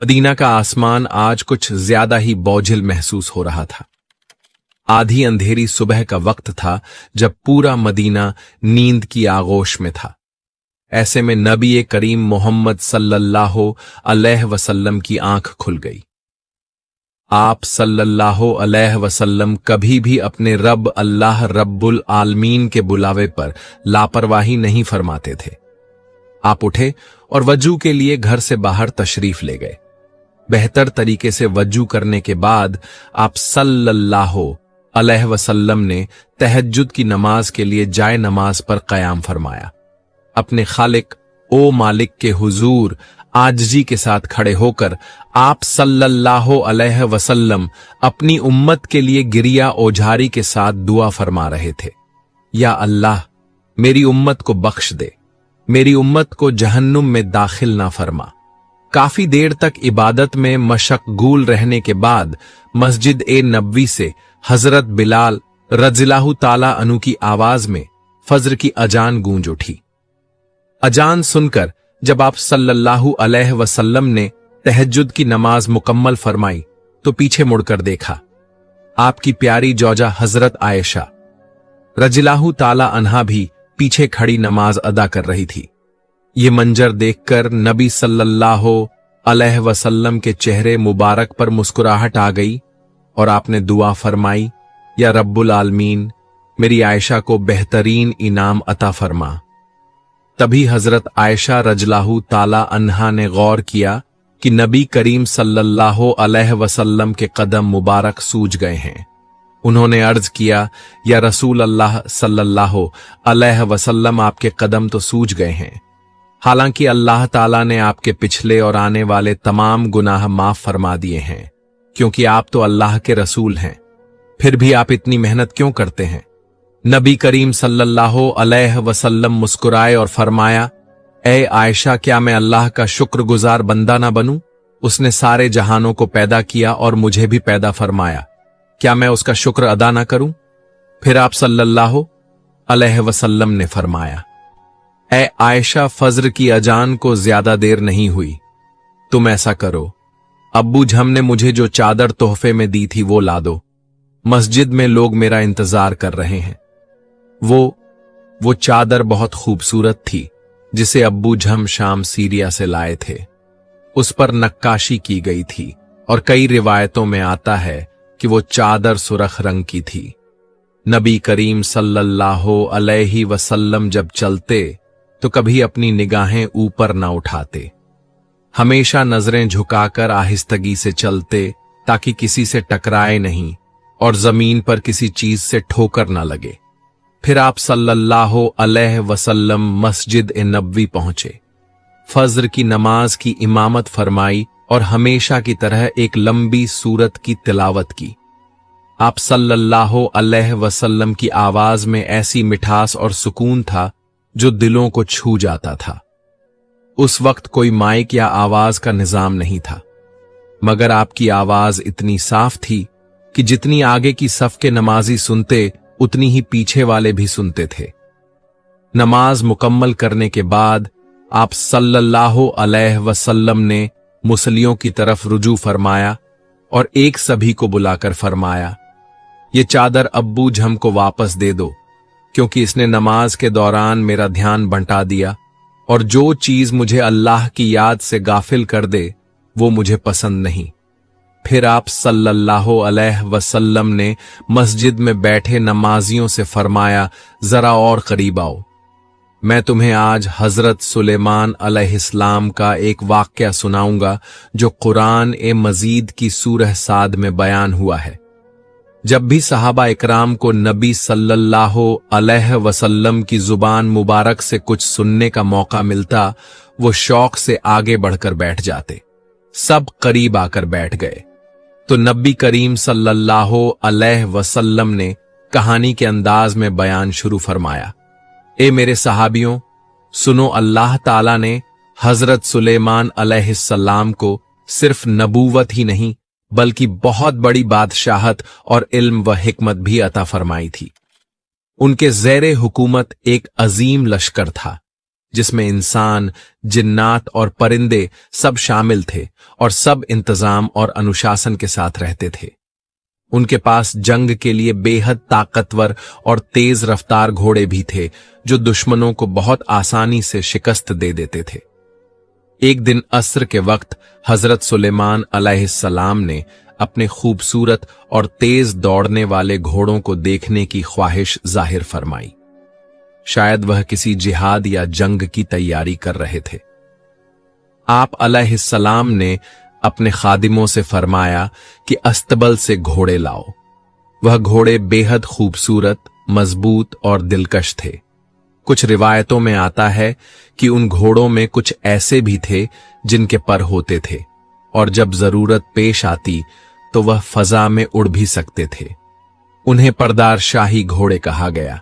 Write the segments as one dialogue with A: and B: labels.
A: Medina का आसमान आज कुछ ज्यादा ही बोझिल महसूस हो रहा था। आधी अंधेरी सुबह का वक्त था जब पूरा मदीना नींद की आगोश में था। ऐसे में नबी करीम मोहम्मद सल्लल्लाहु अलैहि वसल्लम की आंख खुल गई। आप सल्लल्लाहु अलैहि वसल्लम कभी भी अपने रब अल्लाह रब्बुल आलमीन के बुलावे पर लापरवाही नहीं फरमाते थे। आप उठे और वजू के लिए घर से बाहर तशरीफ ले गए। बेहतर तरीके से वजू करने के बाद आप सल्लल्लाहु अलैहि वसल्लम ने तहज्जुद की नमाज के लिए जाए नमाज पर क़याम फरमाया। अपने खालिक ओ मालिक के हुजूर आजिज़ी के साथ खड़े होकर आप सल्लल्लाहु अलैहि वसल्लम अपनी उम्मत के लिए गिरिया ओझारी के साथ दुआ फरमा रहे थे। या अल्लाह, मेरी उम्मत को बख्श दे, मेरी उम्मत को जहन्नुम में दाखिल ना फरमा। काफी देर तक इबादत में मशगूल रहने के बाद मस्जिद ए नबवी से हजरत बिलाल रज़ियल्लाहु ताला अन्हु की आवाज में फज्र की अजान गूंज उठी। अजान सुनकर जब आप सल्लल्लाहु अलैहि वसल्लम ने तहज्जुद की नमाज मुकम्मल फरमाई तो पीछे मुड़कर देखा। आपकी प्यारी जौजा हजरत आयशा रज़ियल्लाहु ताला अन्हा भी पीछे खड़ी नमाज अदा कर रही थी। ये मंजर देखकर नबी सल्लल्लाहु अलैहि वसल्लम के चेहरे मुबारक पर मुस्कुराहट आ गई और आपने दुआ फरमाई, या रब्बुल आलमीन, मेरी आयशा को बेहतरीन इनाम अता फरमा। तभी हजरत आयशा रज़ियल्लाहु ताला अन्हा ने गौर किया कि नबी करीम सल्लल्लाहु अलैहि वसल्लम के कदम मुबारक सूज गए हैं। उन्होंने अर्ज किया, या रसूल अल्लाह सल्लल्लाहु अलैहि वसल्लम, आपके कदम तो सूज गए हैं। हालांकि अल्लाह ताला ने आपके पिछले और आने वाले तमाम गुनाह माफ फरमा दिए हैं, क्योंकि आप तो अल्लाह के रसूल हैं। फिर भी आप इतनी मेहनत क्यों करते हैं? नबी करीम सल्लल्लाहु अलैहि वसल्लम मुस्कुराए और फरमाया, ए आयशा, क्या मैं अल्लाह का शुक्रगुजार बंदा ना बनूं? उसने सारे जहानों को पैदा किया और मुझे भी पैदा फरमाया। क्या मैं उसका शुक्र अदा ना करूं? फिर आप सल्लल्लाहु अलैहि वसल्लम ने फरमाया, ए आयशा, फज्र की अजान को ज्यादा देर नहीं हुई। तुम ऐसा करो, अब्बू झम ने मुझे जो चादर तोहफे में दी थी वो ला दो। मस्जिद में लोग मेरा इंतजार कर रहे हैं। वो चादर बहुत खूबसूरत थी, जिसे अब्बू झम शाम सीरिया से लाए थे। उस पर नक्काशी की गई थी और कई रिवायतों में आता है कि वो चादर सुरख रंग की थी। नबी करीम सल्लल्लाहु अलैहि वसल्लम जब चलते तो कभी अपनी निगाहें ऊपर ना उठाते, हमेशा नजरें झुकाकर आहिस्तगी से चलते ताकि किसी से टकराए नहीं और जमीन पर किसी चीज से ठोकर ना लगे। फिर आप सल्लल्लाहु अलैहि वसल्लम मस्जिद ए नबवी पहुंचे, फज्र की नमाज की इमामत फरमाई और हमेशा की तरह एक लंबी सूरत की तिलावत की। आप सल्लल्लाहु अलैहि वसल्लम की आवाज में ऐसी मिठास और सुकून था जो दिलों को छू जाता था। उस वक्त कोई माइक या आवाज का निजाम नहीं था, मगर आपकी आवाज इतनी साफ थी कि जितनी आगे की सफ के नमाजी सुनते उतनी ही पीछे वाले भी सुनते थे। नमाज मुकम्मल करने के बाद आप सल्लल्लाहु अलैहि वसल्लम ने मुसल्लियों की तरफ रुजू फरमाया और एक सभी को बुलाकर फरमाया, ये चादर अब्बू झम को वापस दे दो, क्योंकि इसने नमाज के दौरान मेरा ध्यान बंटा दिया और जो चीज मुझे अल्लाह की याद से गाफिल कर दे वो मुझे पसंद नहीं। फिर आप सल्लल्लाहु अलैहि वसल्लम ने मस्जिद में बैठे नमाजियों से फरमाया, जरा और करीब आओ, मैं तुम्हें आज हजरत सुलेमान अलैहिस्सलाम का एक वाक़या सुनाऊंगा जो कुरान ए मजीद की सूरह साद में बयान हुआ है। जब भी सहाबा इकराम को नबी सल्लल्लाहु अलैहि वसल्लम की जुबान मुबारक से कुछ सुनने का मौका मिलता, वो शौक से आगे बढ़कर बैठ जाते। सब करीब आकर बैठ गए तो नबी करीम सल्लल्लाहु अलैहि वसल्लम ने कहानी के अंदाज में बयान शुरू फरमाया, ए मेरे सहाबियों, सुनो, अल्लाह ताला ने हजरत सुलेमान अलैहिस्सलाम को सिर्फ नबूवत ही नहीं बल्कि बहुत बड़ी बादशाहत और इल्म व हिकमत भी अता फरमाई थी। उनके ज़ेरे हुकूमत एक अजीम लश्कर था जिसमें इंसान, जिन्नात और परिंदे सब शामिल थे और सब इंतजाम और अनुशासन के साथ रहते थे। उनके पास जंग के लिए बेहद ताकतवर और तेज रफ्तार घोड़े भी थे जो दुश्मनों को बहुत आसानी से शिकस्त दे देते थे। एक दिन अस्र के वक्त हजरत सुलेमान अलैहिस्सलाम ने अपने खूबसूरत और तेज दौड़ने वाले घोड़ों को देखने की ख्वाहिश जाहिर फरमाई। शायद वह किसी जिहाद या जंग की तैयारी कर रहे थे। आप अलैहिस्सलाम ने अपने खादिमों से फरमाया कि अस्तबल से घोड़े लाओ। वह घोड़े बेहद खूबसूरत, मजबूत और दिलकश थे। कुछ रिवायतों में आता है कि उन घोड़ों में कुछ ऐसे भी थे जिनके पर होते थे और जब जरूरत पेश आती तो वह फजा में उड़ भी सकते थे। उन्हें परदार शाही घोड़े कहा गया।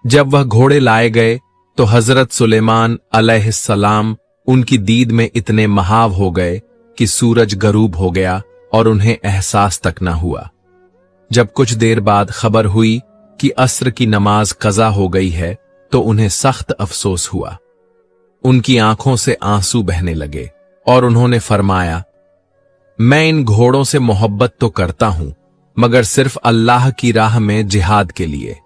A: जब वह घोड़े लाए गए तो हजरत सुलेमान अलैहिस्सलाम उनकी दीद में इतने महाव हो गए कि सूरज गरूब हो गया और उन्हें एहसास तक न हुआ। जब कुछ देर बाद खबर हुई कि अस्र की नमाज कज़ा हो गई है तो उन्हें सख्त अफसोस हुआ। उनकी आंखों से आंसू बहने लगे और उन्होंने फरमाया, मैं इन घोड़ों से मोहब्बत तो करता हूं मगर सिर्फ अल्लाह की राह में जिहाद के लिए,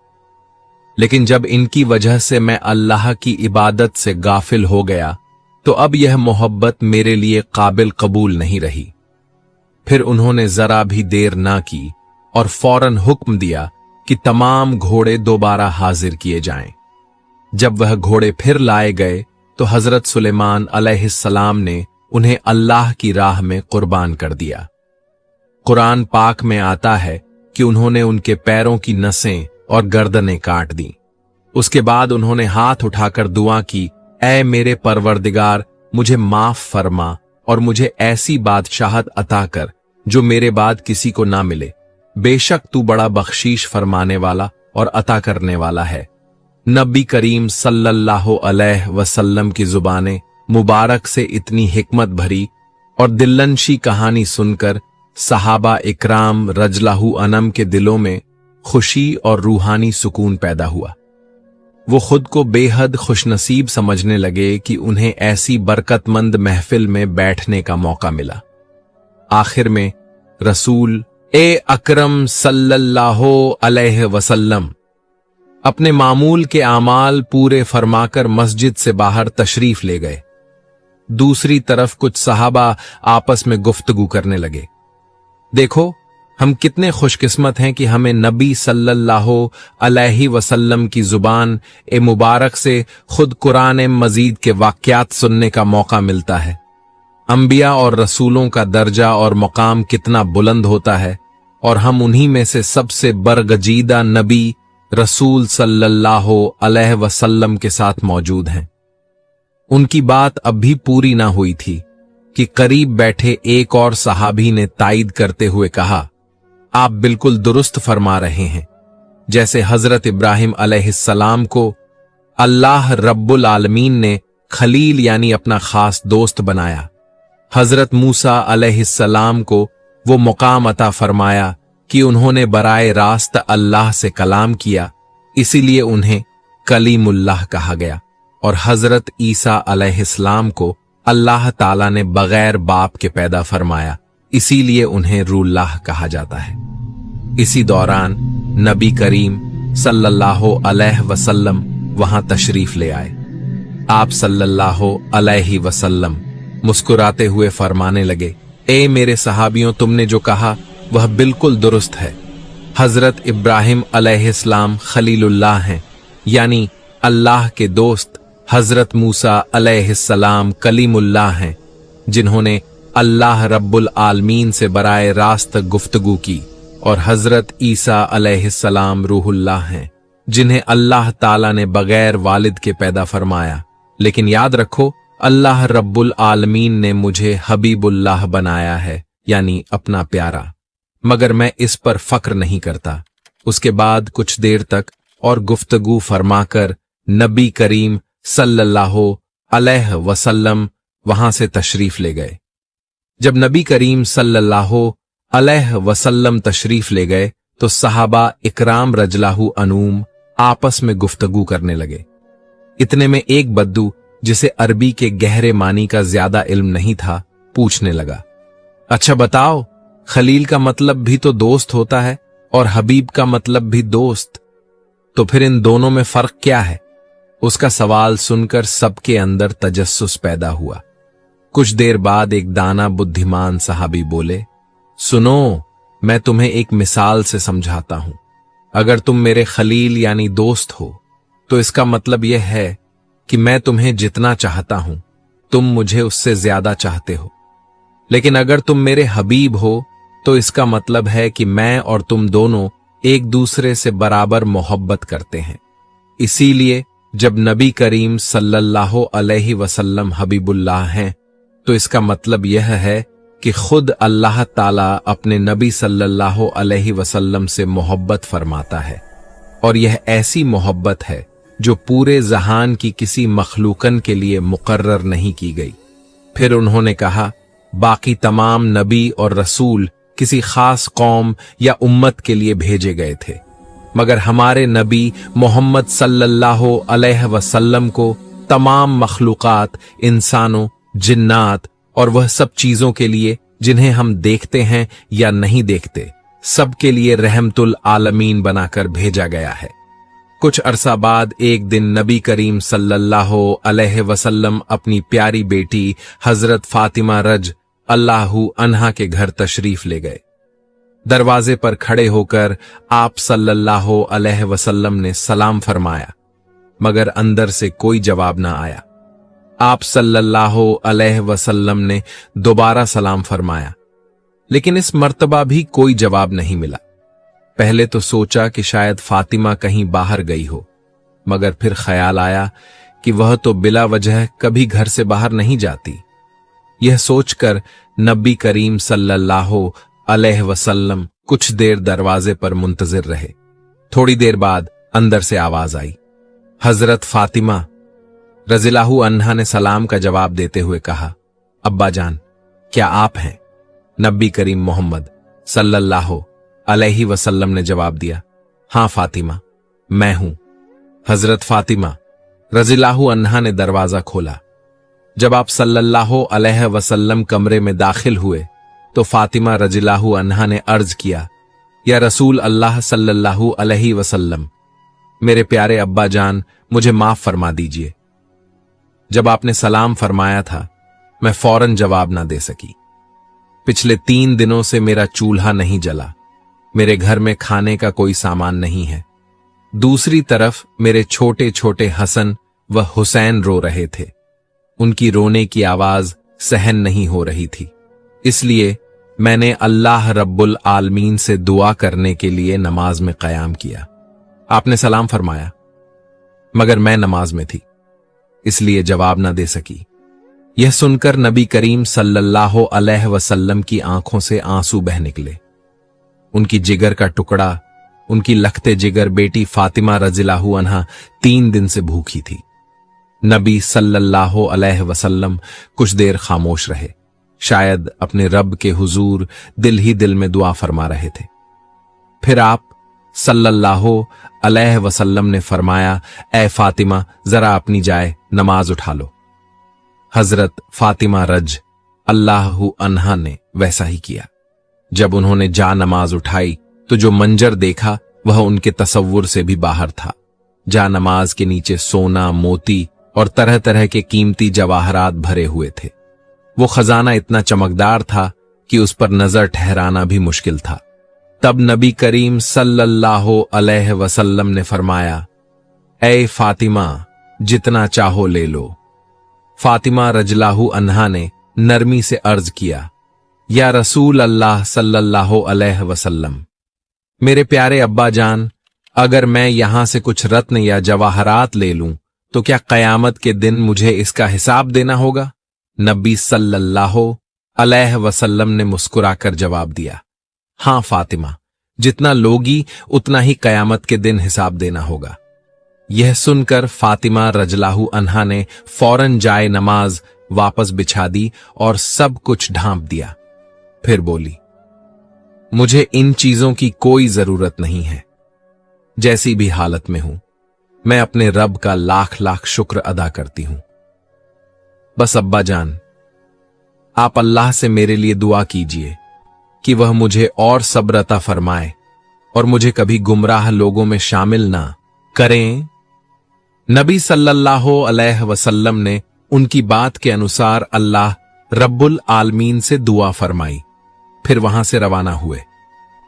A: लेकिन जब इनकी वजह से मैं अल्लाह की इबादत से गाफिल हो गया तो अब यह मोहब्बत मेरे लिए काबिल कबूल नहीं रही। फिर उन्होंने जरा भी देर ना की और फौरन हुक्म दिया कि तमाम घोड़े दोबारा हाजिर किए जाएं। जब वह घोड़े फिर लाए गए तो हजरत सुलेमान अलैहिस्सलाम ने उन्हें अल्लाह की राह में कुर्बान कर दिया। कुरान पाक में आता है कि उन्होंने उनके पैरों की नसें और गर्दनें काट दी। उसके बाद उन्होंने हाथ उठाकर दुआ की, ऐ मेरे परवरदिगार, मुझे माफ फरमा और मुझे ऐसी बादशाहत अता कर जो मेरे बाद किसी को ना मिले। बेशक तू बड़ा बख्शीश फरमाने वाला और अता करने वाला है। नबी करीम सल्लल्लाहु अलैहि वसल्लम की जुबाने मुबारक से इतनी हिकमत भरी और दिल्लनशी कहानी सुनकर सहाबा इकराम रजलाहु अनम के दिलों में खुशी और रूहानी सुकून पैदा हुआ। वो खुद को बेहद खुशनसीब समझने लगे कि उन्हें ऐसी बरकतमंद महफिल में बैठने का मौका मिला। आखिर में रसूल अकरम सल्लल्लाहु अलैहि वसल्लम अपने मामूल के आमाल पूरे फरमाकर मस्जिद से बाहर तशरीफ ले गए। दूसरी तरफ कुछ सहाबा आपस में गुफ्तगू करने लगे, देखो हम कितने खुशकिस्मत हैं कि हमें नबी सल्लल्लाहु अलैहि वसल्लम की जुबान मुबारक से खुद कुरान मजीद के वाक़यात सुनने का मौका मिलता है। अंबिया और रसूलों का दर्जा और मकाम कितना बुलंद होता है और हम उन्हीं में से सबसे बरगजीदा नबी रसूल सल्लल्लाहु अलैहि वसल्लम के साथ मौजूद हैं। उनकी बात अब भी पूरी ना हुई थी कि करीब बैठे एक और सहाबी ने तायीद करते हुए कहा, आप बिल्कुल दुरुस्त फरमा रहे हैं। जैसे हजरत इब्राहिम अलैहिस्सलाम को अल्लाह रब्बुल आलमीन ने खलील यानी अपना खास दोस्त बनाया, हजरत मूसा अलैहिस्सलाम को वो मुकाम अता फरमाया कि उन्होंने बराए रास्त अल्लाह से कलाम किया, इसीलिए उन्हें कलीमुल्लाह कहा गया। और हजरत ईसा अलैहिस्सलाम को अल्लाह ताला ने बगैर बाप के पैदा फरमाया, इसीलिए उन्हें रूल्लाह कहा जाता है। इसी दौरान नबी करीम सल्लल्लाहु अलैहि वसल्लम वहां तशरीफ ले आए। आप सल्लल्लाहु अलैहि वसल्लम मुस्कुराते हुए फरमाने लगे, ए मेरे सहाबियों, तुमने जो कहा वह बिल्कुल दुरुस्त है। हजरत इब्राहिम अलैहिस्सलाम खलीलुल्लाह हैं, यानी अल्लाह के दोस्त। हजरत मूसा अलैहिस्सलाम कलीमुल्लाह हैं, जिन्होंने अल्लाह रब्बुल आलमीन से बराए रास्त गुफ्तगू की। और हजरत ईसा अलैहिस्सलाम रूहुल्लाह हैं, जिन्हें अल्लाह ताला ने बगैर वालिद के पैदा फरमाया। लेकिन याद रखो, अल्लाह रब्बुल आलमीन ने मुझे हबीबुल्लाह बनाया है, यानी अपना प्यारा, मगर मैं इस पर फक्र नहीं करता। उसके बाद कुछ देर तक और गुफ्तगू फरमाकर नबी करीम सल्लल्लाहु अलैहि वसल्लम वहां से तशरीफ ले गए। जब नबी करीम सल्लल्लाहु अलैहि वसल्लम तशरीफ ले गए तो सहाबा इकराम रजलाहु अनूम आपस में गुफ्तगू करने लगे। इतने में एक बद्दू जिसे अरबी के गहरे मानी का ज्यादा इल्म नहीं था, पूछने लगा, अच्छा बताओ, खलील का मतलब भी तो दोस्त होता है और हबीब का मतलब भी दोस्त, तो फिर इन दोनों में फर्क क्या है? उसका सवाल सुनकर सबके अंदर तजस्सुस पैदा हुआ। कुछ देर बाद एक दाना बुद्धिमान सहाबी बोले, सुनो, मैं तुम्हें एक मिसाल से समझाता हूं। अगर तुम मेरे खलील यानी दोस्त हो तो इसका मतलब यह है कि मैं तुम्हें जितना चाहता हूं तुम मुझे उससे ज्यादा चाहते हो। लेकिन अगर तुम मेरे हबीब हो तो इसका मतलब है कि मैं और तुम दोनों एक दूसरे से बराबर मोहब्बत करते हैं। इसीलिए जब नबी करीम सल्लल्लाहु अलैहि वसल्लम हबीबुल्लाह हैं तो इसका मतलब यह है कि खुद अल्लाह ताला अपने नबी सल्लल्लाहु अलैहि वसल्लम से मोहब्बत फरमाता है, और यह ऐसी मोहब्बत है जो पूरे जहान की किसी मखलूकन के लिए मुकर्रर नहीं की गई। फिर उन्होंने कहा, बाकी तमाम नबी और रसूल किसी खास कौम या उम्मत के लिए भेजे गए थे, मगर हमारे नबी मोहम्मद सल्लल्लाहु अलैहि वसल्लम को तमाम मखलूकात, इंसानों, जिन्नात और वह सब चीजों के लिए जिन्हें हम देखते हैं या नहीं देखते, सबके लिए रहमतुल आलमीन बनाकर भेजा गया है। कुछ अरसा बाद एक दिन नबी करीम सल्लल्लाहु अलैहि वसल्लम अपनी प्यारी बेटी हजरत फातिमा रज अल्लाहु अन्हा के घर तशरीफ ले गए। दरवाजे पर खड़े होकर आप सल्लल्लाहु अलैहि वसल्लम ने सलाम फरमाया, मगर अंदर से कोई जवाब ना आया। आप सल्लल्लाहु अलैहि वसल्लम ने दोबारा सलाम फरमाया, लेकिन इस मर्तबा भी कोई जवाब नहीं मिला। पहले तो सोचा कि शायद फातिमा कहीं बाहर गई हो, मगर फिर ख्याल आया कि वह तो बिला वजह कभी घर से बाहर नहीं जाती। यह सोचकर नबी करीम सल्लल्लाहु अलैहि वसल्लम कुछ देर दरवाजे पर मुंतजिर रहे। थोड़ी देर बाद अंदर से आवाज आई, हजरत फातिमा। रज़ियल्लाहु अन्हा ने सलाम का जवाब देते हुए कहा, अब्बा जान, क्या आप हैं? नबी करीम मोहम्मद सल्लल्लाहु अलैहि वसल्लम ने जवाब दिया, हां फातिमा, मैं हूं। हजरत फातिमा। रज़ियल्लाहु अन्हा ने दरवाजा खोला। जब आप सल्लल्लाहु अलैहि वसल्लम कमरे में दाखिल हुए तो फातिमा रज़ियल्लाहु अन्हा ने अर्ज किया, या रसूल अल्लाह सल्लल्लाहु अलैहि वसल्लम, मेरे प्यारे अब्बा जान, मुझे माफ फरमा दीजिए। जब आपने सलाम फरमाया था मैं फौरन जवाब ना दे सकी। पिछले 3 दिनों से मेरा चूल्हा नहीं जला, मेरे घर में खाने का कोई सामान नहीं है। दूसरी तरफ मेरे छोटे छोटे हसन व हुसैन रो रहे थे। उनकी रोने की आवाज सहन नहीं हो रही थी, इसलिए मैंने अल्लाह रब्बुल आलमीन से दुआ करने के लिए नमाज में कयाम किया। आपने सलाम फरमाया, मगर मैं नमाज में थी, इसलिए जवाब ना दे सकी। यह सुनकर नबी करीम सल्लल्लाहु अलैहि वसल्लम की आंखों से आंसू बह निकले। उनकी जिगर का टुकड़ा, उनकी लखते जिगर बेटी फातिमा रज़ियल्लाहु अन्हा 3 दिन से भूखी थी। नबी सल्लल्लाहु अलैहि वसल्लम कुछ देर खामोश रहे, शायद अपने रब के हुजूर दिल ही दिल में दुआ फरमा रहे थे। फिर आप सल्लल्लाहु अलैहि वसल्लम ने फरमाया, ए फातिमा, जरा अपनी जाए नमाज उठा लो। हजरत फातिमा रज अल्लाहु अन्हा ने वैसा ही किया। जब उन्होंने जा नमाज उठाई तो जो मंजर देखा वह उनके तसव्वुर से भी बाहर था। जा नमाज के नीचे सोना, मोती और तरह तरह के कीमती जवाहरात भरे हुए थे। वो खजाना इतना चमकदार था कि उस पर नजर ठहराना भी मुश्किल था। तब नबी करीम सल्लल्लाहु अलैहि वसल्लम ने फरमाया, ए फातिमा, जितना चाहो ले लो। फातिमा रज़ियल्लाहु अन्हा ने नरमी से अर्ज किया, या रसूल अल्लाह सल्लल्लाहु अलैहि वसल्लम, मेरे प्यारे अब्बा जान, अगर मैं यहां से कुछ रत्न या जवाहरात ले लूं तो क्या कयामत के दिन मुझे इसका हिसाब देना होगा? नबी सल्लल्लाहु अलैहि वसल्लम ने मुस्कुराकर जवाब दिया, हां फातिमा, जितना लोगी उतना ही कयामत के दिन हिसाब देना होगा। यह सुनकर फातिमा रज़ियल्लाहु अन्हा ने फौरन जाए नमाज वापस बिछा दी और सब कुछ ढांप दिया। फिर बोली, मुझे इन चीजों की कोई जरूरत नहीं है। जैसी भी हालत में हूं, मैं अपने रब का लाख लाख शुक्र अदा करती हूं। बस अब्बा जान, आप अल्लाह से मेरे लिए दुआ कीजिए कि वह मुझे और सब्र अता फरमाए और मुझे कभी गुमराह लोगों में शामिल ना करें। नबी सल्लल्लाहु अलैहि वसल्लम ने उनकी बात के अनुसार अल्लाह रब्बुल आलमीन से दुआ फरमाई, फिर वहां से रवाना हुए।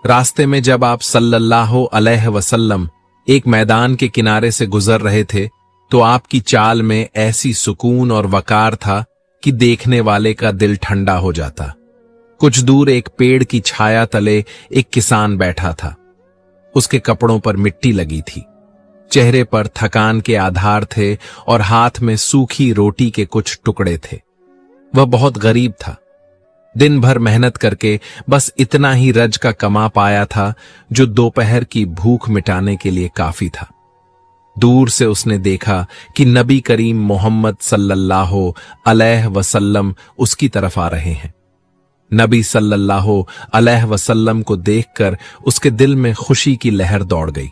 A: रास्ते में जब आप सल्लल्लाहु अलैहि वसल्लम एक मैदान के किनारे से गुजर रहे थे तो आपकी चाल में ऐसी सुकून और वकार था कि देखने वाले का दिल ठंडा हो जाता। कुछ दूर एक पेड़ की छाया तले एक किसान बैठा था। उसके कपड़ों पर मिट्टी लगी थी, चेहरे पर थकान के आधार थे और हाथ में सूखी रोटी के कुछ टुकड़े थे। वह बहुत गरीब था। दिन भर मेहनत करके बस इतना ही रज का कमा पाया था जो दोपहर की भूख मिटाने के लिए काफी था। दूर से उसने देखा कि नबी करीम मोहम्मद सल्लल्लाहु अलैहि वसल्लम उसकी तरफ आ रहे हैं। नबी सल्लल्लाहु अलैहि वसल्लम को देखकर उसके दिल में खुशी की लहर दौड़ गई।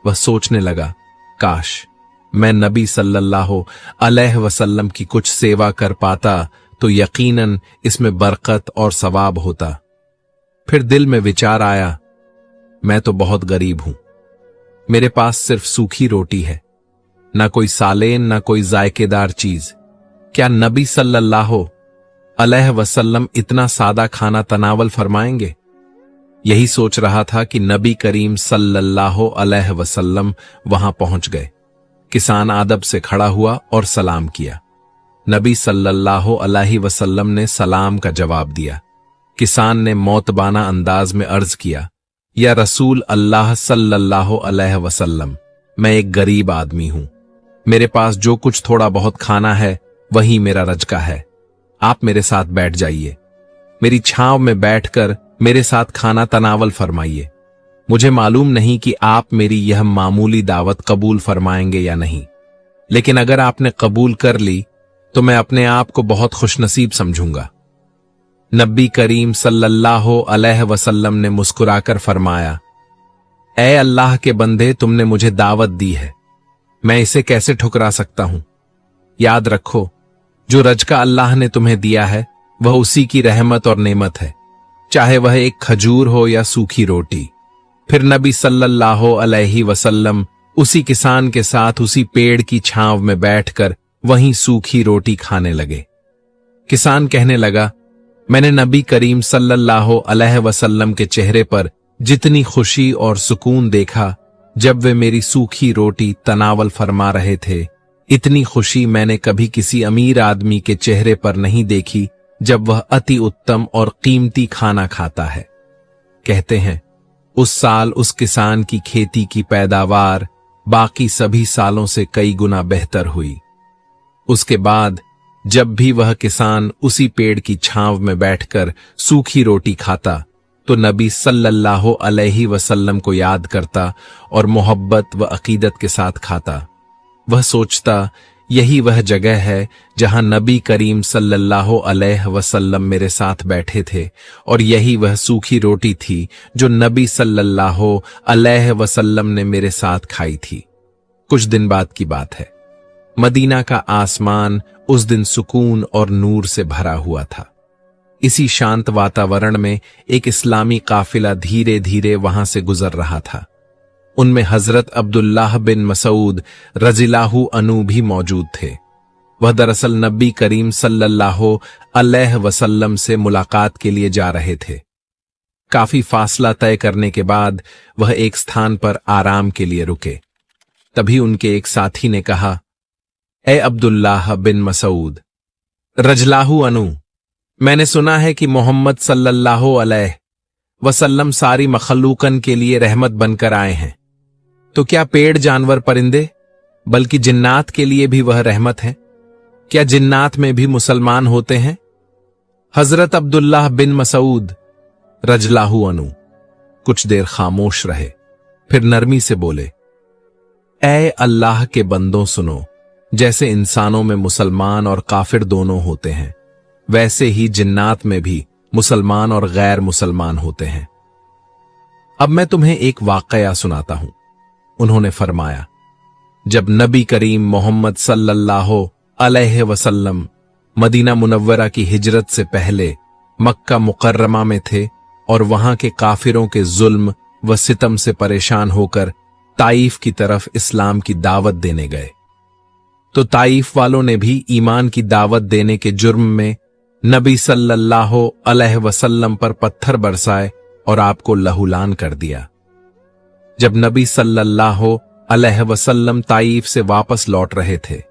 A: वह सोचने लगा, काश मैं नबी सल्लल्लाहु अलैहि वसल्लम की कुछ सेवा कर पाता तो यकीनन इसमें बरकत और सवाब होता। फिर दिल में विचार आया, मैं तो बहुत गरीब हूं, मेरे पास सिर्फ सूखी रोटी है, ना कोई सालेन ना कोई जायकेदार चीज। क्या नबी सल्लल्लाहु अलैहि वसल्लम इतना सादा खाना तनावल फरमाएंगे? यही सोच रहा था कि नबी करीम सल्लल्लाहु अलैहि वसल्लम वहां पहुंच गए। किसान अदब से खड़ा हुआ और सलाम किया। नबी सल्लल्लाहु अलैहि वसल्लम ने सलाम का जवाब दिया। किसान ने मौतबाना अंदाज में अर्ज किया, या रसूल अल्लाह सल्लल्लाहु अलैहि वसल्लम, मैं एक गरीब आदमी हूं, मेरे पास जो कुछ थोड़ा बहुत खाना है वही मेरा रजका है। आप मेरे साथ बैठ जाइए, मेरी छांव में बैठकर मेरे साथ खाना तनावल फरमाइए। मुझे मालूम नहीं कि आप मेरी यह मामूली दावत कबूल फरमाएंगे या नहीं, लेकिन अगर आपने कबूल कर ली तो मैं अपने आप को बहुत खुशनसीब समझूंगा। नबी करीम सल्लल्लाहु अलैहि वसल्लम ने मुस्कुराकर फरमाया, ऐ अल्लाह के बंदे, तुमने मुझे दावत दी है, मैं इसे कैसे ठुकरा सकता हूं। याद रखो, जो रजका अल्लाह ने तुम्हें दिया है वह उसी की रहमत और नेमत है, चाहे वह एक खजूर हो या सूखी रोटी। फिर नबी सल्लल्लाहु अलैहि वसल्लम उसी किसान के साथ उसी पेड़ की छांव में बैठकर वहीं सूखी रोटी खाने लगे। किसान कहने लगा, मैंने नबी करीम सल्लल्लाहु अलैहि वसल्लम के चेहरे पर जितनी खुशी और सुकून देखा जब वे मेरी सूखी रोटी तनावल फरमा रहे थे, इतनी खुशी मैंने कभी किसी अमीर आदमी के चेहरे पर नहीं देखी जब वह अति उत्तम और कीमती खाना खाता है। कहते हैं, उस साल उस किसान की खेती की पैदावार बाकी सभी सालों से कई गुना बेहतर हुई। उसके बाद जब भी वह किसान उसी पेड़ की छांव में बैठकर सूखी रोटी खाता तो नबी सल्लल्लाहु अलैहि वसल्लम को याद करता और मोहब्बत व अकीदत के साथ खाता। वह सोचता, यही वह जगह है जहां नबी करीम सल्लल्लाहु अलैहि वसल्लम मेरे साथ बैठे थे और यही वह सूखी रोटी थी जो नबी सल्लल्लाहु अलैहि वसल्लम ने मेरे साथ खाई थी। कुछ दिन बाद की बात है। मदीना का आसमान उस दिन सुकून और नूर से भरा हुआ था। इसी शांत वातावरण में एक इस्लामी काफिला धीरे धीरे वहां से गुजर रहा था। उनमें हजरत अब्दुल्लाह बिन मसूद रज़ियल्लाहु अन्हु भी मौजूद थे। वह दरअसल नबी करीम सल्लल्लाहु अलैहि वसल्लम से मुलाकात के लिए जा रहे थे। काफी फासला तय करने के बाद वह एक स्थान पर आराम के लिए रुके। तभी उनके एक साथी ने कहा, ए अब्दुल्लाह बिन मसूद रज़ियल्लाहु अन्हु, मैंने सुना है कि मोहम्मद सल्लल्लाहु अलैहि वसल्लम सारी मखलूकन के लिए रहमत बनकर आए हैं, तो क्या पेड़ जानवर परिंदे बल्कि जिन्नात के लिए भी वह रहमत है? क्या जिन्नात में भी मुसलमान होते हैं? हजरत अब्दुल्लाह बिन मसूद रज़ियल्लाहु अन्हु कुछ देर खामोश रहे, फिर नरमी से बोले, ए अल्लाह के बंदों सुनो, जैसे इंसानों में मुसलमान और काफिर दोनों होते हैं, वैसे ही जिन्नात में भी मुसलमान और गैर मुसलमान होते हैं। अब मैं तुम्हें एक वाकया सुनाता हूं। उन्होंने फरमाया, जब नबी करीम मोहम्मद सल्लल्लाहु अलैहि वसल्लम मदीना मुनव्वरा की हिजरत से पहले मक्का मुकर्रमा में थे और वहां के काफिरों के जुल्म व सितम से परेशान होकर ताइफ की तरफ इस्लाम की दावत देने गए। तो ताइफ वालों ने भी ईमान की दावत देने के जुर्म में नबी सल्लल्लाहु अलैहि वसल्लम पर पत्थर बरसाए और आपको लहूलान कर दिया। जब नबी सल्लल्लाहु अलैहि वसल्लम ताइफ से वापस लौट रहे थे,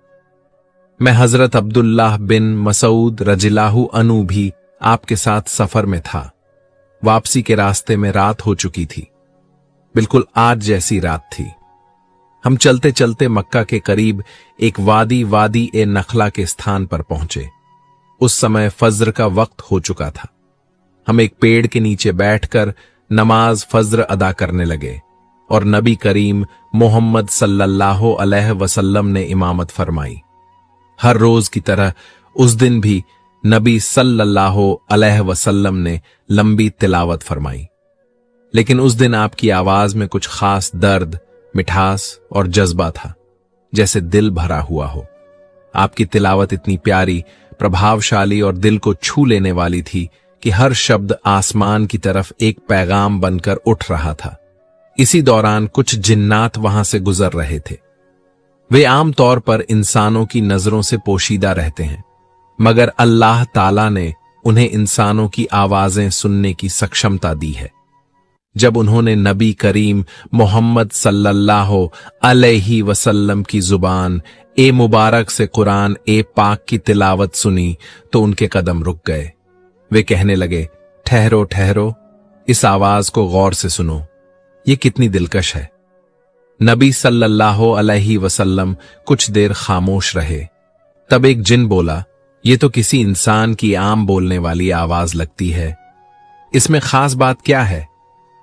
A: मैं हजरत अब्दुल्लाह बिन मसूद रजिल्लाहु अन्हु भी आपके साथ सफर में था। वापसी के रास्ते में रात हो चुकी थी, बिल्कुल आज जैसी रात थी। हम चलते चलते मक्का के करीब एक वादी ए नखला के स्थान पर पहुंचे। उस समय फज्र का वक्त हो चुका था। हम एक पेड़ के नीचे बैठकर नमाज फज्र अदा करने लगे और नबी करीम मोहम्मद सल्लल्लाहु अलैहि वसल्लम ने इमामत फरमाई। हर रोज की तरह उस दिन भी नबी सल्लल्लाहु अलैहि वसल्लम ने लंबी तिलावत फरमाई, लेकिन उस दिन आपकी आवाज में कुछ खास दर्द, मिठास और जज्बा था, जैसे दिल भरा हुआ हो। आपकी तिलावत इतनी प्यारी, प्रभावशाली और दिल को छू लेने वाली थी कि हर शब्द आसमान की तरफ एक पैगाम बनकर उठ रहा था। इसी दौरान कुछ जिन्नात वहां से गुजर रहे थे। वे आम तौर पर इंसानों की नजरों से पोशीदा रहते हैं, मगर अल्लाह ताला ने उन्हें इंसानों की आवाजें सुनने की सक्षमता दी है। जब उन्होंने नबी करीम मोहम्मद सल्लल्लाहु अलैहि वसल्लम की जुबान ए मुबारक से कुरान ए पाक की तिलावत सुनी तो उनके कदम रुक गए। वे कहने लगे, ठहरो ठहरो, इस आवाज को गौर से सुनो, ये कितनी दिलकश है। नबी सल्लल्लाहु अलैहि वसल्लम कुछ देर खामोश रहे। तब एक जिन बोला, ये तो किसी इंसान की आम बोलने वाली आवाज लगती है, इसमें खास बात क्या है?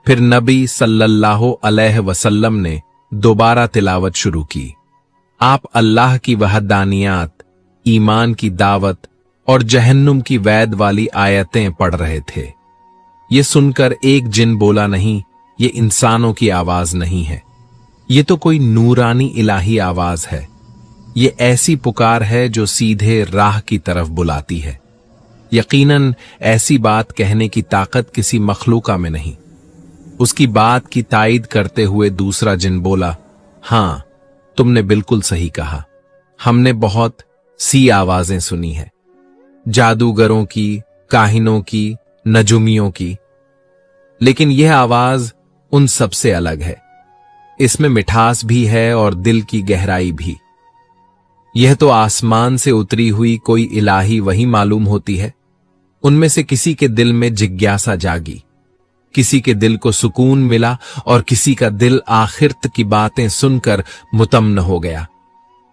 A: फिर नबी सल्लल्लाहु अलैहि वसल्लम ने दोबारा तिलावत शुरू की। आप अल्लाह की वहदानियात, ईमान की दावत और जहन्नुम की वैद वाली आयतें पढ़ रहे थे। ये सुनकर एक जिन बोला, नहीं, ये इंसानों की आवाज नहीं है, ये तो कोई नूरानी इलाही आवाज है। ये ऐसी पुकार है जो सीधे राह की तरफ बुलाती है। यकीनन ऐसी बात कहने की ताकत किसी मखलूका में नहीं। उसकी बात की तायीद करते हुए दूसरा जिन बोला, हां, तुमने बिल्कुल सही कहा, हमने बहुत सी आवाजें सुनी है, जादूगरों की, काहिनों की, नजुमियों की, लेकिन यह आवाज उन सबसे अलग है। इसमें मिठास भी है और दिल की गहराई भी। यह तो आसमान से उतरी हुई कोई इलाही वही मालूम होती है। उनमें से किसी के दिल में जिज्ञासा जागी, किसी के दिल को सुकून मिला और किसी का दिल आखिरत की बातें सुनकर मुतमन्न हो गया।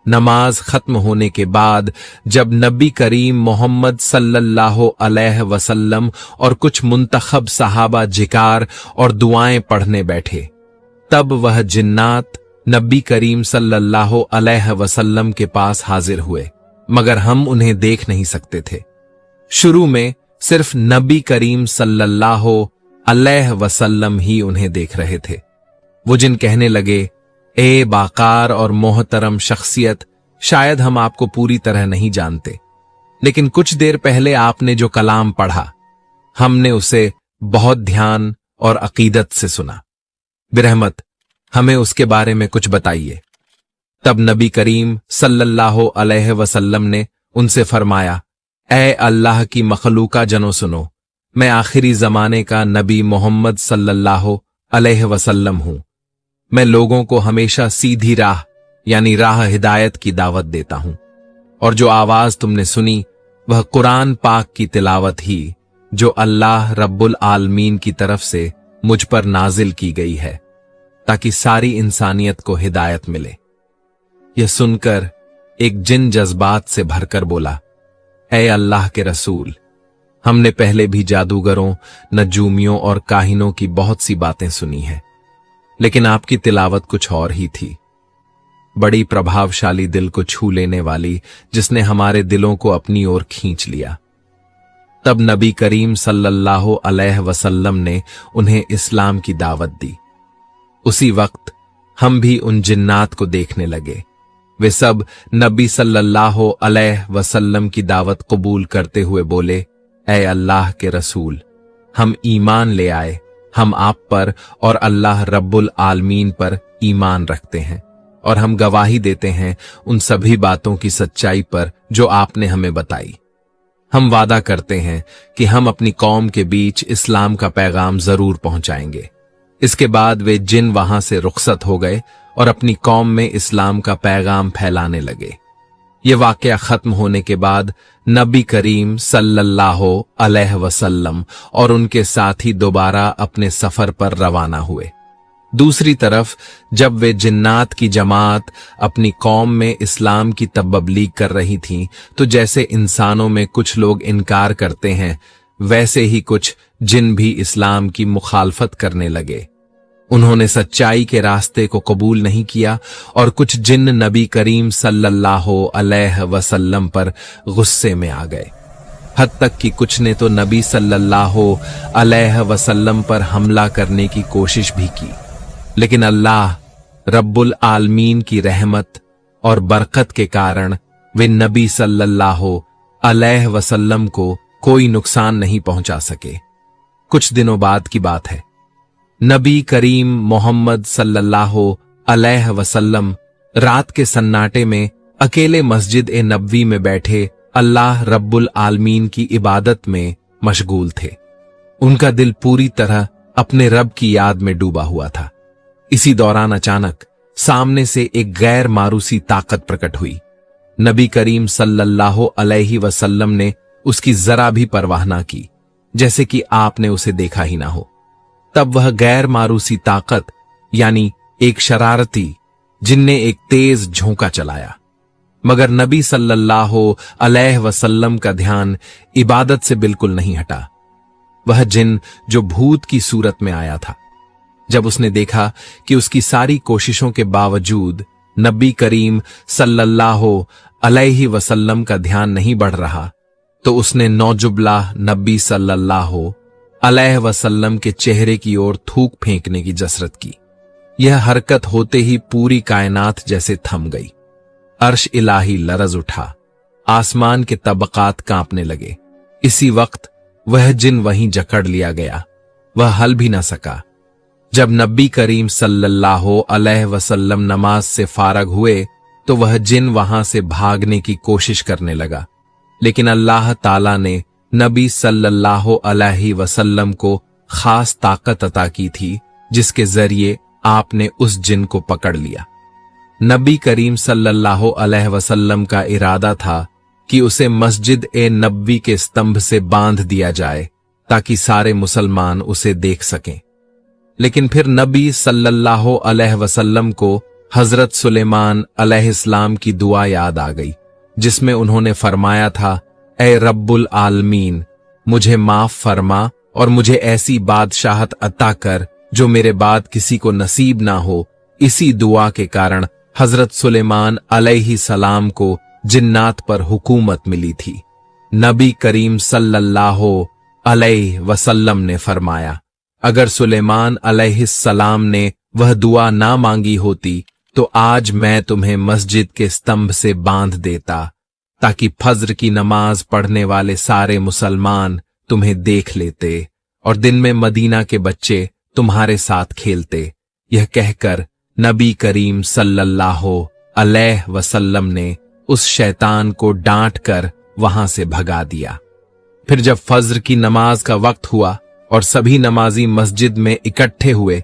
A: नमाज खत्म होने के बाद जब नबी करीम मोहम्मद सल्लल्लाहु अलैहि वसल्लम और कुछ मुंतखब सहाबा जिकार और दुआएं पढ़ने बैठे, तब वह जिन्नात नबी करीम सल्लल्लाहु अलैहि वसल्लम के पास हाजिर हुए, मगर हम उन्हें देख नहीं सकते थे। शुरू में सिर्फ नबी करीम सल्लल्लाहु अलैहि वसल्लम ही उन्हें देख रहे थे। वो जिन कहने लगे, ए बाकार और मोहतरम शख्सियत, शायद हम आपको पूरी तरह नहीं जानते, लेकिन कुछ देर पहले आपने जो कलाम पढ़ा, हमने उसे बहुत ध्यान और अकीदत से सुना। बिरहमत, हमें उसके बारे में कुछ बताइए। तब नबी करीम सल्लल्लाहु अलैहि वसल्लम ने उनसे फरमाया, ए अल्लाह की मखलूका जनो सुनो, मैं आखिरी जमाने का नबी मोहम्मद सल्लल्लाहु अलैहि वसल्लम हूं। मैं लोगों को हमेशा सीधी राह यानी राह हिदायत की दावत देता हूं, और जो आवाज तुमने सुनी वह कुरान पाक की तिलावत ही जो अल्लाह रब्बुल आलमीन की तरफ से मुझ पर नाजिल की गई है, ताकि सारी इंसानियत को हिदायत मिले। यह सुनकर एक जिन जज्बात से भरकर बोला, ए अल्लाह के रसूल, हमने पहले भी जादूगरों, नजूमियों और काहिनों की बहुत सी बातें सुनी हैं, लेकिन आपकी तिलावत कुछ और ही थी, बड़ी प्रभावशाली, दिल को छू लेने वाली, जिसने हमारे दिलों को अपनी ओर खींच लिया। तब नबी करीम सल्लल्लाहु अलैहि वसल्लम ने उन्हें इस्लाम की दावत दी। उसी वक्त हम भी उन जिन्नात को देखने लगे। वे सब नबी सल्लल्लाहु अलैहि वसल्लम की दावत कबूल करते हुए बोले, ऐ अल्लाह के रसूल, हम ईमान ले आए, हम आप पर और अल्लाह रब्बुल आलमीन पर ईमान रखते हैं और हम गवाही देते हैं उन सभी बातों की सच्चाई पर जो आपने हमें बताई। हम वादा करते हैं कि हम अपनी कौम के बीच इस्लाम का पैगाम जरूर पहुंचाएंगे। इसके बाद वे जिन वहां से रुखसत हो गए और अपनी कौम में इस्लाम का पैगाम फैलाने लगे। ये वाकया खत्म होने के बाद नबी करीम सल्लल्लाहु अलैहि वसल्लम और उनके साथी दोबारा अपने सफर पर रवाना हुए। दूसरी तरफ जब वे जिन्नात की जमात अपनी कौम में इस्लाम की तबलीग कर रही थी, तो जैसे इंसानों में कुछ लोग इनकार करते हैं, वैसे ही कुछ जिन भी इस्लाम की मुखालफत करने लगे। उन्होंने सच्चाई के रास्ते को कबूल नहीं किया और कुछ जिन नबी करीम सल्लल्लाहु अलैहि वसल्लम पर गुस्से में आ गए। हद तक कि कुछ ने तो नबी सल्लल्लाहु अलैहि वसल्लम पर हमला करने की कोशिश भी की, लेकिन अल्लाह रब्बुल आलमीन की रहमत और बरकत के कारण वे नबी सल्लल्लाहु अलैहि वसल्लम को कोई नुकसान नहीं पहुंचा सके। कुछ दिनों बाद की बात है, नबी करीम मोहम्मद सल्लल्लाहु अलैहि वसल्लम रात के सन्नाटे में अकेले मस्जिद ए नबवी में बैठे अल्लाह रब्बुल आलमीन की इबादत में मशगूल थे। उनका दिल पूरी तरह अपने रब की याद में डूबा हुआ था। इसी दौरान अचानक सामने से एक गैर मारूसी ताकत प्रकट हुई। नबी करीम सल्लल्लाहु अलैहि वसल्लम ने उसकी जरा भी परवाह ना की, जैसे कि आपने उसे देखा ही ना हो। तब वह गैर मारूसी ताकत यानी एक शरारती जिनने एक तेज झोंका चलाया, मगर नबी सल्लल्लाहु अलैहि वसल्लम का ध्यान इबादत से बिल्कुल नहीं हटा। वह जिन जो भूत की सूरत में आया था, जब उसने देखा कि उसकी सारी कोशिशों के बावजूद नबी करीम सल्लल्लाहु अलैहि वसल्लम का ध्यान नहीं बढ़ रहा, तो उसने नौजुबला नबी सल्लल्लाहु अलैहि वसल्लम के चेहरे की ओर थूक फेंकने की जसरत की। यह हरकत होते ही पूरी कायनात जैसे थम गई। अर्श इलाही लरज उठा, आसमान के तबकात कांपने लगे। इसी वक्त वह जिन वहीं जकड़ लिया गया, वह हल भी न सका। जब नबी करीम सल्लल्लाहु अलैहि वसल्लम नमाज से फारग हुए, तो वह जिन वहां से भागने की कोशिश करने लगा, लेकिन अल्लाह ताला ने नबी सल्लल्लाहु अलैहि वसल्लम को खास ताकत अता की थी, जिसके जरिए आपने उस जिन को पकड़ लिया। नबी करीम सल्लल्लाहु अलैहि वसल्लम का इरादा था कि उसे मस्जिद ए नबवी के स्तंभ से बांध दिया जाए ताकि सारे मुसलमान उसे देख सकें। लेकिन फिर नबी सल्लल्लाहु अलैहि वसल्लम को हजरत सुलेमान अलैहिस्सलाम की दुआ याद आ गई, जिसमें उन्होंने फरमाया था, ऐ रब्बुल आलमीन, मुझे माफ फरमा और मुझे ऐसी बादशाहत अता कर जो मेरे बाद किसी को नसीब ना हो। इसी दुआ के कारण हजरत सुलेमान अलैहिस्सलाम को जिन्नात पर हुकूमत मिली थी। नबी करीम सल्लल्लाहु अलैहि वसल्लम ने फरमाया, अगर सुलेमान अलैहिस्सलाम ने वह दुआ ना मांगी होती तो आज मैं तुम्हें मस्जिद के स्तंभ से बांध देता, ताकि फज्र की नमाज पढ़ने वाले सारे मुसलमान तुम्हें देख लेते और दिन में मदीना के बच्चे तुम्हारे साथ खेलते। यह कहकर नबी करीम सल्लल्लाहु अलैहि वसल्लम ने उस शैतान को डांट कर वहां से भगा दिया। फिर जब फज्र की नमाज का वक्त हुआ और सभी नमाजी मस्जिद में इकट्ठे हुए,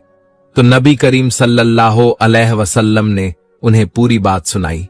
A: तो नबी करीम सल्लल्लाहु अलैहि वसल्लम ने उन्हें पूरी बात सुनाई।